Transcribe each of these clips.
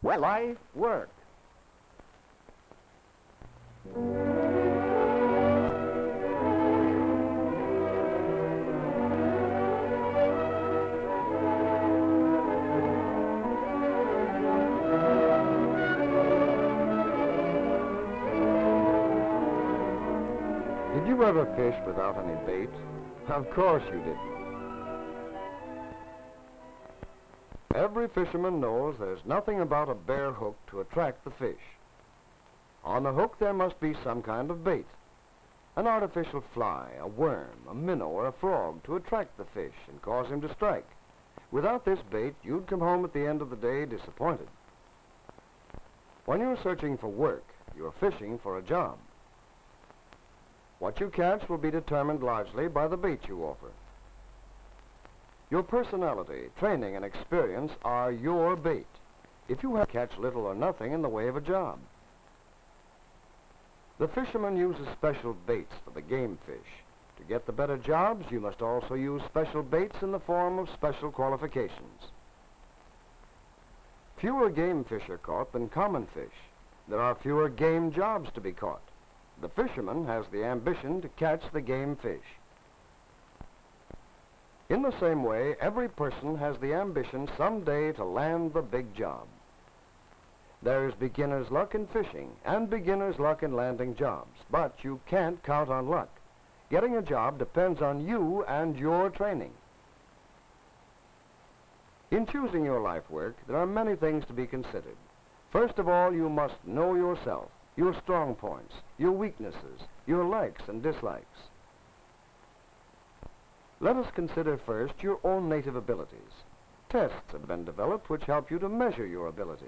Life work. Did you ever fish without any bait? Of course you didn't. Every fisherman knows there's nothing about a bare hook to attract the fish. On the hook there must be some kind of bait. An artificial fly, a worm, a minnow, or a frog to attract the fish and cause him to strike. Without this bait, you'd come home at the end of the day disappointed. When you're searching for work, you're fishing for a job. What you catch will be determined largely by the bait you offer. Your personality, training, and experience are your bait. If you have to catch little or nothing in the way of a job. The fisherman uses special baits for the game fish. To get the better jobs, you must also use special baits in the form of special qualifications. Fewer game fish are caught than common fish. There are fewer game jobs to be caught. The fisherman has the ambition to catch the game fish. In the same way, every person has the ambition someday to land the big job. There's beginner's luck in fishing and beginner's luck in landing jobs, but you can't count on luck. Getting a job depends on you and your training. In choosing your life work, there are many things to be considered. First of all, you must know yourself, your strong points, your weaknesses, your likes and dislikes. Let us consider first your own native abilities. Tests have been developed which help you to measure your abilities.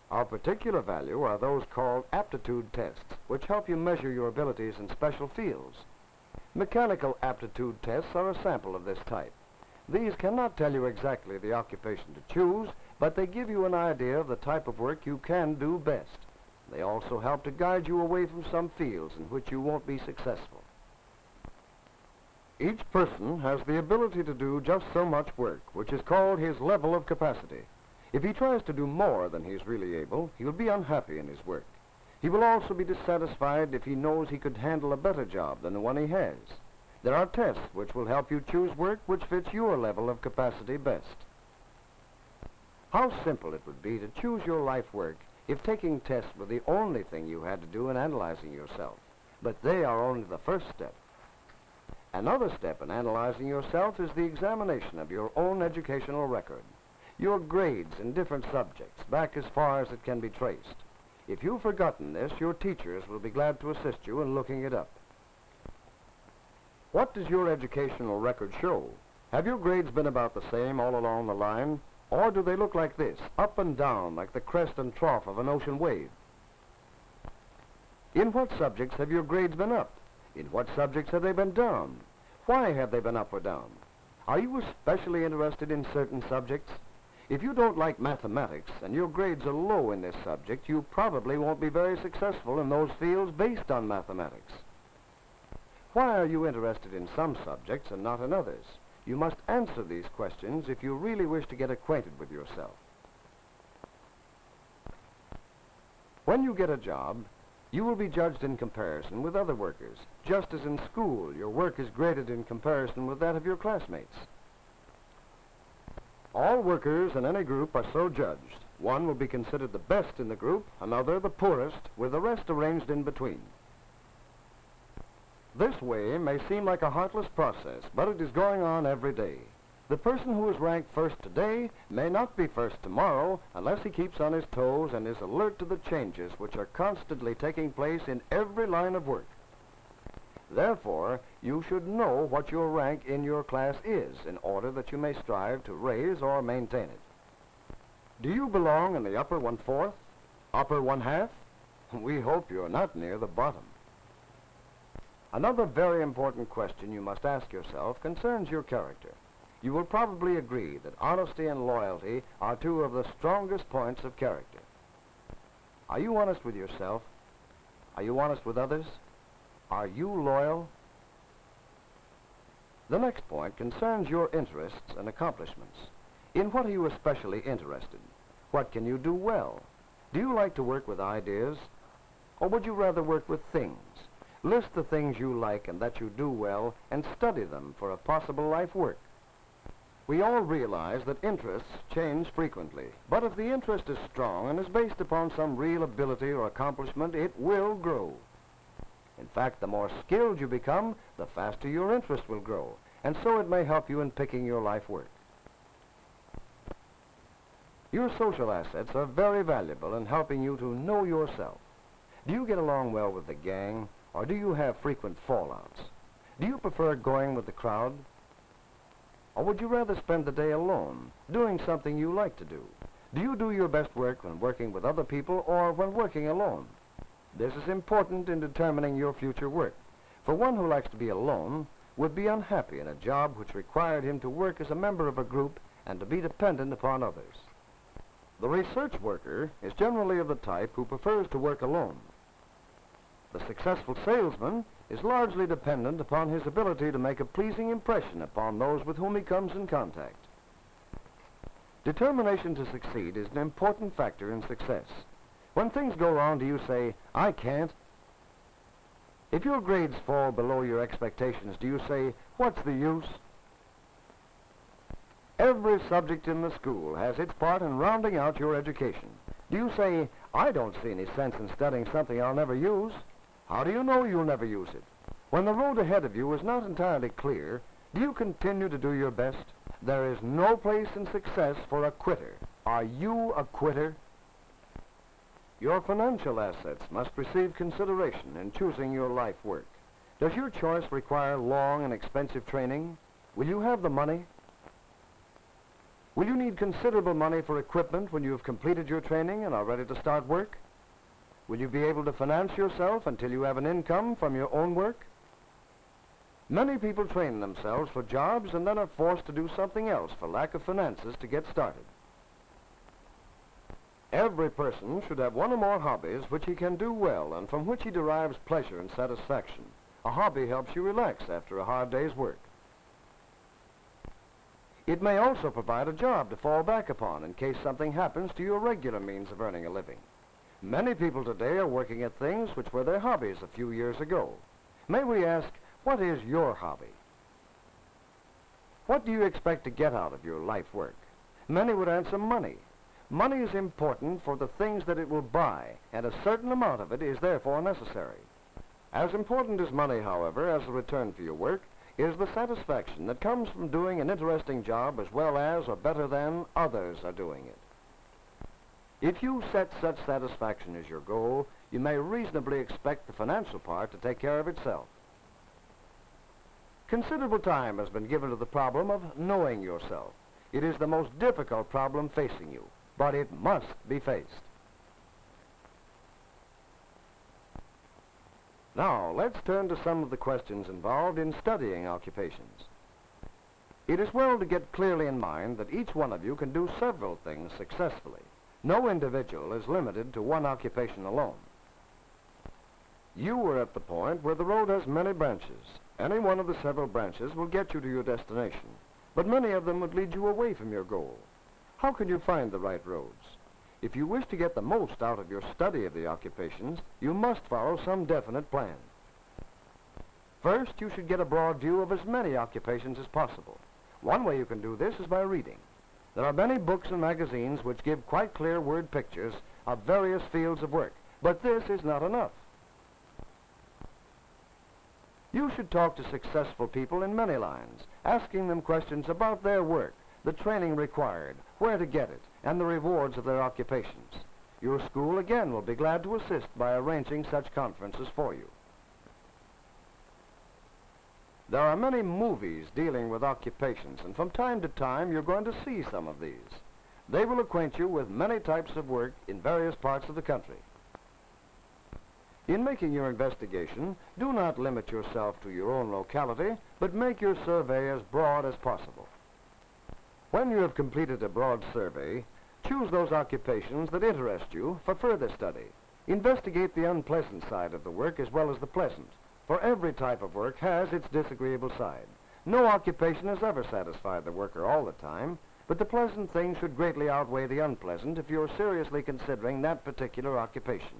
Of particular value are those called aptitude tests, which help you measure your abilities in special fields. Mechanical aptitude tests are a sample of this type. These cannot tell you exactly the occupation to choose, but they give you an idea of the type of work you can do best. They also help to guide you away from some fields in which you won't be successful. Each person has the ability to do just so much work, which is called his level of capacity. If he tries to do more than he's really able, he'll be unhappy in his work. He will also be dissatisfied if he knows he could handle a better job than the one he has. There are tests which will help you choose work which fits your level of capacity best. How simple it would be to choose your life work if taking tests were the only thing you had to do in analyzing yourself. But they are only the first step. Another step in analyzing yourself is the examination of your own educational record. Your grades in different subjects, back as far as it can be traced. If you've forgotten this, your teachers will be glad to assist you in looking it up. What does your educational record show? Have your grades been about the same all along the line? Or do they look like this, up and down, like the crest and trough of an ocean wave? In what subjects have your grades been up? In what subjects have they been down? Why have they been up or down? Are you especially interested in certain subjects? If you don't like mathematics and your grades are low in this subject, you probably won't be very successful in those fields based on mathematics. Why are you interested in some subjects and not in others? You must answer these questions if you really wish to get acquainted with yourself. When you get a job, you will be judged in comparison with other workers, just as in school your work is graded in comparison with that of your classmates. All workers in any group are so judged. One will be considered the best in the group, another the poorest, with the rest arranged in between. This way may seem like a heartless process, but it is going on every day. The person who is ranked first today may not be first tomorrow unless he keeps on his toes and is alert to the changes which are constantly taking place in every line of work. Therefore, you should know what your rank in your class is in order that you may strive to raise or maintain it. Do you belong in the upper 1/4? Upper 1/2? We hope you're not near the bottom. Another very important question you must ask yourself concerns your character. You will probably agree that honesty and loyalty are two of the strongest points of character. Are you honest with yourself? Are you honest with others? Are you loyal? The next point concerns your interests and accomplishments. In what are you especially interested? What can you do well? Do you like to work with ideas? Or would you rather work with things? List the things you like and that you do well and study them for a possible life work. We all realize that interests change frequently, but if the interest is strong and is based upon some real ability or accomplishment, it will grow. In fact, the more skilled you become, the faster your interest will grow, and so it may help you in picking your life work. Your social assets are very valuable in helping you to know yourself. Do you get along well with the gang, or do you have frequent fallouts? Do you prefer going with the crowd? Or would you rather spend the day alone, doing something you like to do? Do you do your best work when working with other people or when working alone? This is important in determining your future work, for one who likes to be alone would be unhappy in a job which required him to work as a member of a group and to be dependent upon others. The research worker is generally of the type who prefers to work alone. The successful salesman is largely dependent upon his ability to make a pleasing impression upon those with whom he comes in contact. Determination to succeed is an important factor in success. When things go wrong, do you say, "I can't"? If your grades fall below your expectations, do you say, "What's the use"? Every subject in the school has its part in rounding out your education. Do you say, "I don't see any sense in studying something I'll never use"? How do you know you'll never use it? When the road ahead of you is not entirely clear, do you continue to do your best? There is no place in success for a quitter. Are you a quitter? Your financial assets must receive consideration in choosing your life work. Does your choice require long and expensive training? Will you have the money? Will you need considerable money for equipment when you have completed your training and are ready to start work? Will you be able to finance yourself until you have an income from your own work? Many people train themselves for jobs and then are forced to do something else for lack of finances to get started. Every person should have one or more hobbies which he can do well and from which he derives pleasure and satisfaction. A hobby helps you relax after a hard day's work. It may also provide a job to fall back upon in case something happens to your regular means of earning a living. Many people today are working at things which were their hobbies a few years ago. May we ask, what is your hobby? What do you expect to get out of your life work? Many would answer money. Money is important for the things that it will buy, and a certain amount of it is therefore necessary. As important as money, however, as a return for your work, is the satisfaction that comes from doing an interesting job as well as or better than others are doing it. If you set such satisfaction as your goal, you may reasonably expect the financial part to take care of itself. Considerable time has been given to the problem of knowing yourself. It is the most difficult problem facing you, but it must be faced. Now, let's turn to some of the questions involved in studying occupations. It is well to get clearly in mind that each one of you can do several things successfully. No individual is limited to one occupation alone. You are at the point where the road has many branches. Any one of the several branches will get you to your destination, but many of them would lead you away from your goal. How can you find the right roads? If you wish to get the most out of your study of the occupations, you must follow some definite plan. First, you should get a broad view of as many occupations as possible. One way you can do this is by reading. There are many books and magazines which give quite clear word pictures of various fields of work, but this is not enough. You should talk to successful people in many lines, asking them questions about their work, the training required, where to get it, and the rewards of their occupations. Your school, again, will be glad to assist by arranging such conferences for you. There are many movies dealing with occupations, and from time to time you're going to see some of these. They will acquaint you with many types of work in various parts of the country. In making your investigation, do not limit yourself to your own locality, but make your survey as broad as possible. When you have completed a broad survey, choose those occupations that interest you for further study. Investigate the unpleasant side of the work as well as the pleasant, for every type of work has its disagreeable side. No occupation has ever satisfied the worker all the time. but the pleasant things should greatly outweigh the unpleasant if you're seriously considering that particular occupation.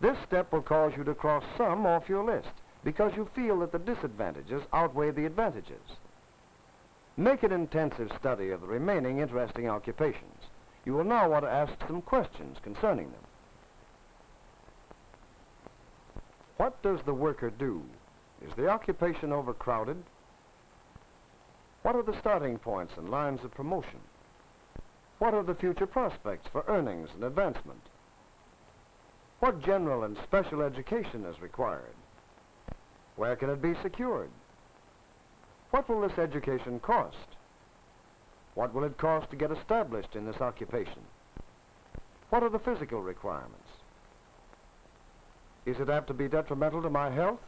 This step will cause you to cross some off your list because you feel that the disadvantages outweigh the advantages. Make an intensive study of the remaining interesting occupations. You will now want to ask some questions concerning them. What does the worker do? Is the occupation overcrowded? What are the starting points and lines of promotion? What are the future prospects for earnings and advancement? What general and special education is required? Where can it be secured? What will this education cost? What will it cost to get established in this occupation? What are the physical requirements? Is it apt to be detrimental to my health?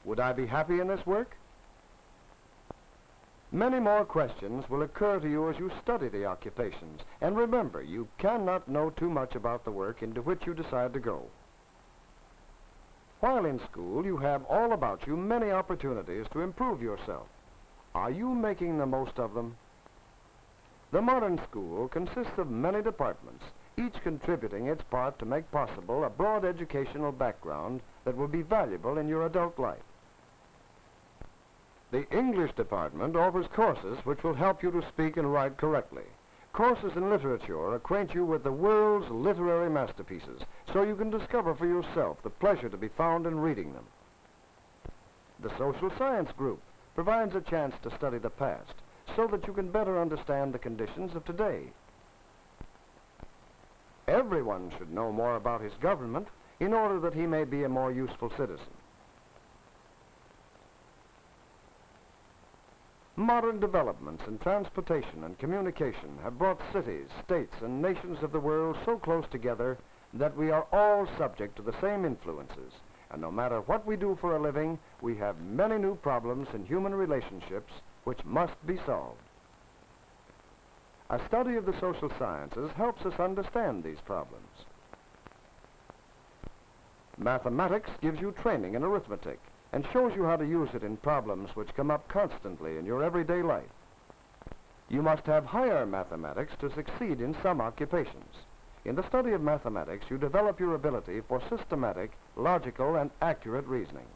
Would I be happy in this work? Many more questions will occur to you as you study the occupations, and remember, you cannot know too much about the work into which you decide to go. While in school, you have all about you many opportunities to improve yourself. Are you making the most of them? The modern school consists of many departments, each contributing its part to make possible a broad educational background that will be valuable in your adult life. The English department offers courses which will help you to speak and write correctly. Courses in literature acquaint you with the world's literary masterpieces, so you can discover for yourself the pleasure to be found in reading them. The social science group provides a chance to study the past, so that you can better understand the conditions of today. Everyone should know more about his government in order that he may be a more useful citizen. Modern developments in transportation and communication have brought cities, states, and nations of the world so close together that we are all subject to the same influences, and no matter what we do for a living, we have many new problems in human relationships which must be solved. A study of the social sciences helps us understand these problems. Mathematics gives you training in arithmetic and shows you how to use it in problems which come up constantly in your everyday life. You must have higher mathematics to succeed in some occupations. In the study of mathematics, you develop your ability for systematic, logical, and accurate reasoning.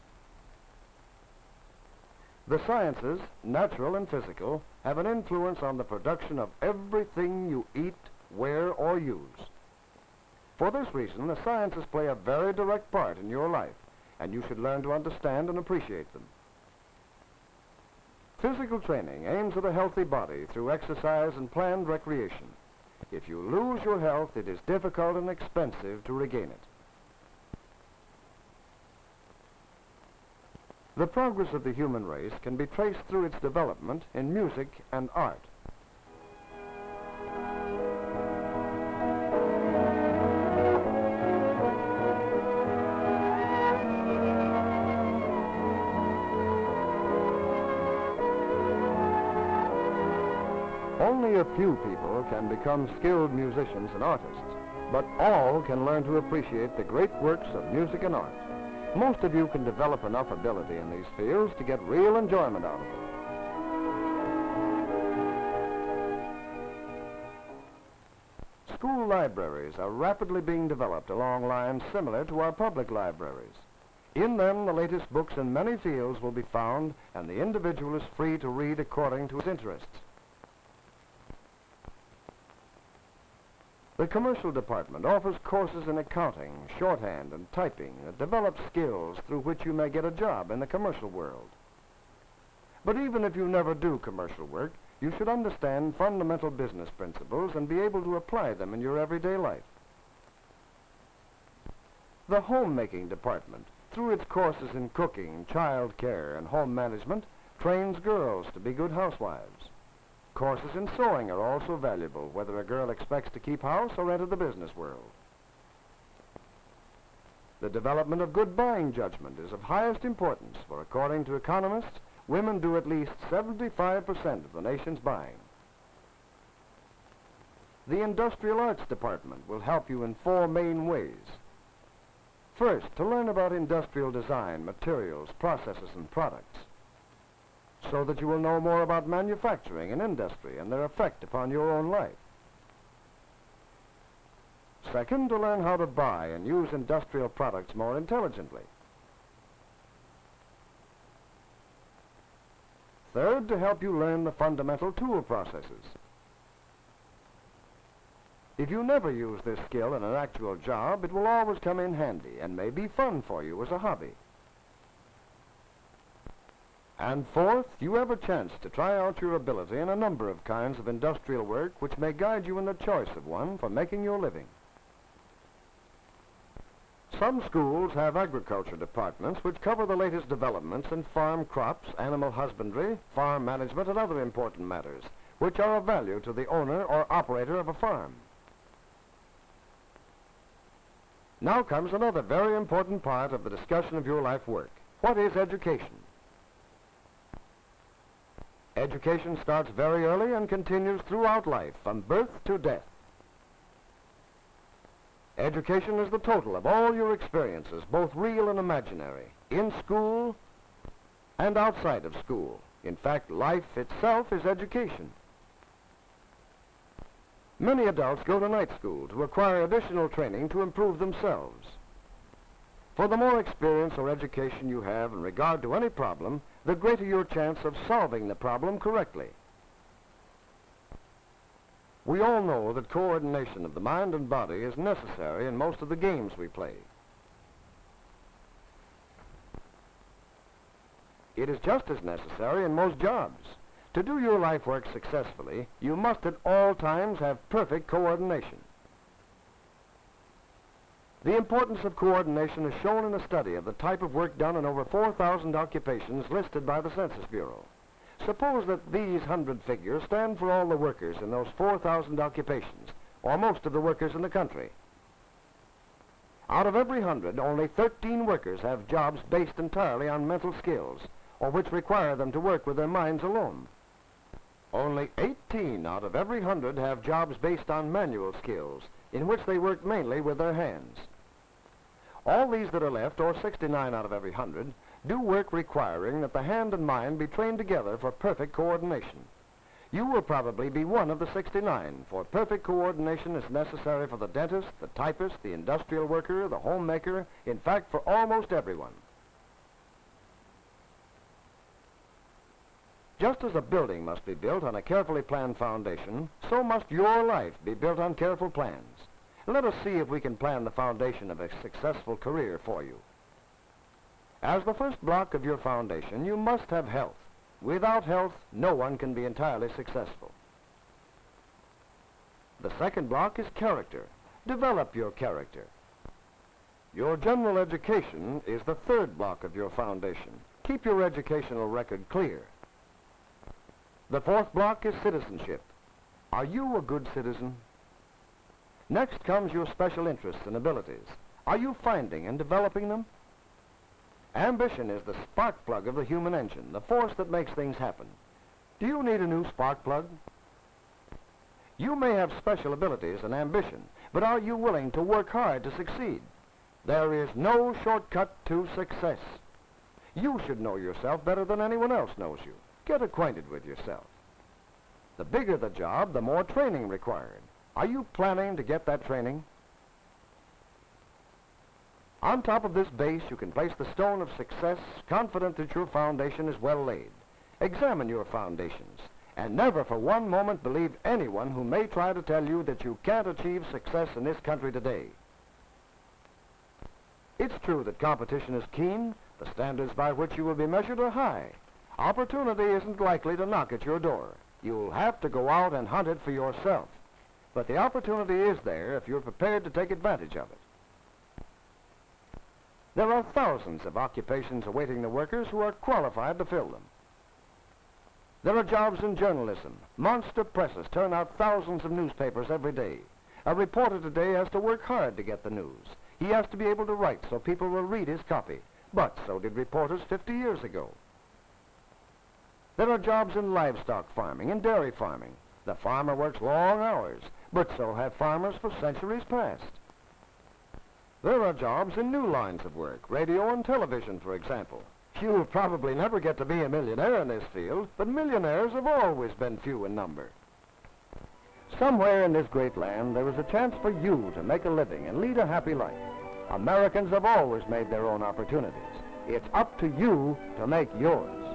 The sciences, natural and physical, have an influence on the production of everything you eat, wear, or use. For this reason, the sciences play a very direct part in your life, and you should learn to understand and appreciate them. Physical training aims at a healthy body through exercise and planned recreation. If you lose your health, it is difficult and expensive to regain it. The progress of the human race can be traced through its development in music and art. Only a few people can become skilled musicians and artists, but all can learn to appreciate the great works of music and art. Most of you can develop enough ability in these fields to get real enjoyment out of them. School libraries are rapidly being developed along lines similar to our public libraries. In them, the latest books in many fields will be found, and the individual is free to read according to his interests. The commercial department offers courses in accounting, shorthand, and typing that develop skills through which you may get a job in the commercial world. But even if you never do commercial work, you should understand fundamental business principles and be able to apply them in your everyday life. The homemaking department, through its courses in cooking, child care, and home management, trains girls to be good housewives. Courses in sewing are also valuable, whether a girl expects to keep house or enter the business world. The development of good buying judgment is of highest importance, for according to economists, women do at least 75% of the nation's buying. The industrial arts department will help you in 4 main ways. First, to learn about industrial design, materials, processes, and products. so that you will know more about manufacturing and industry and their effect upon your own life. Second, to learn how to buy and use industrial products more intelligently. Third, to help you learn the fundamental tool processes. If you never use this skill in an actual job, it will always come in handy and may be fun for you as a hobby. And fourth, you have a chance to try out your ability in a number of kinds of industrial work which may guide you in the choice of one for making your living. Some schools have agriculture departments which cover the latest developments in farm crops, animal husbandry, farm management, and other important matters, which are of value to the owner or operator of a farm. Now comes another very important part of the discussion of your life work. What is education? Education starts very early and continues throughout life, from birth to death. Education is the total of all your experiences, both real and imaginary, in school and outside of school. In fact, life itself is education. Many adults go to night school to acquire additional training to improve themselves. For the more experience or education you have in regard to any problem, the greater your chance of solving the problem correctly. We all know that coordination of the mind and body is necessary in most of the games we play. It is just as necessary in most jobs. To do your life work successfully, you must at all times have perfect coordination. The importance of coordination is shown in a study of the type of work done in over 4,000 occupations listed by the Census Bureau. Suppose that these 100 figures stand for all the workers in those 4,000 occupations, or most of the workers in the country. Out of every 100, only 13 workers have jobs based entirely on mental skills, or which require them to work with their minds alone. Only 18 out of every 100 have jobs based on manual skills, in which they work mainly with their hands. All these that are left, or 69 out of every 100, do work requiring that the hand and mind be trained together for perfect coordination. You will probably be one of the 69, for perfect coordination is necessary for the dentist, the typist, the industrial worker, the homemaker, in fact, for almost everyone. Just as a building must be built on a carefully planned foundation, so must your life be built on careful plans. Let us see if we can plan the foundation of a successful career for you. As the first block of your foundation, you must have health. Without health, no one can be entirely successful. The second block is character. Develop your character. Your general education is the third block of your foundation. Keep your educational record clear. The fourth block is citizenship. Are you a good citizen? Next comes your special interests and abilities. Are you finding and developing them? Ambition is the spark plug of the human engine, the force that makes things happen. Do you need a new spark plug? You may have special abilities and ambition, but are you willing to work hard to succeed? There is no shortcut to success. You should know yourself better than anyone else knows you. Get acquainted with yourself. The bigger the job, the more training required. Are you planning to get that training? On top of this base, you can place the stone of success, confident that your foundation is well laid. Examine your foundations, and never for one moment believe anyone who may try to tell you that you can't achieve success in this country today. It's true that competition is keen. The standards by which you will be measured are high. Opportunity isn't likely to knock at your door. You'll have to go out and hunt it for yourself. But the opportunity is there if you're prepared to take advantage of it. There are thousands of occupations awaiting the workers who are qualified to fill them. There are jobs in journalism. Monster presses turn out thousands of newspapers every day. A reporter today has to work hard to get the news. He has to be able to write so people will read his copy. But so did reporters 50 years ago. There are jobs in livestock farming and dairy farming. The farmer works long hours, but so have farmers for centuries past. There are jobs in new lines of work, radio and television, for example. You'll probably never get to be a millionaire in this field, but millionaires have always been few in number. Somewhere in this great land, there is a chance for you to make a living and lead a happy life. Americans have always made their own opportunities. It's up to you to make yours.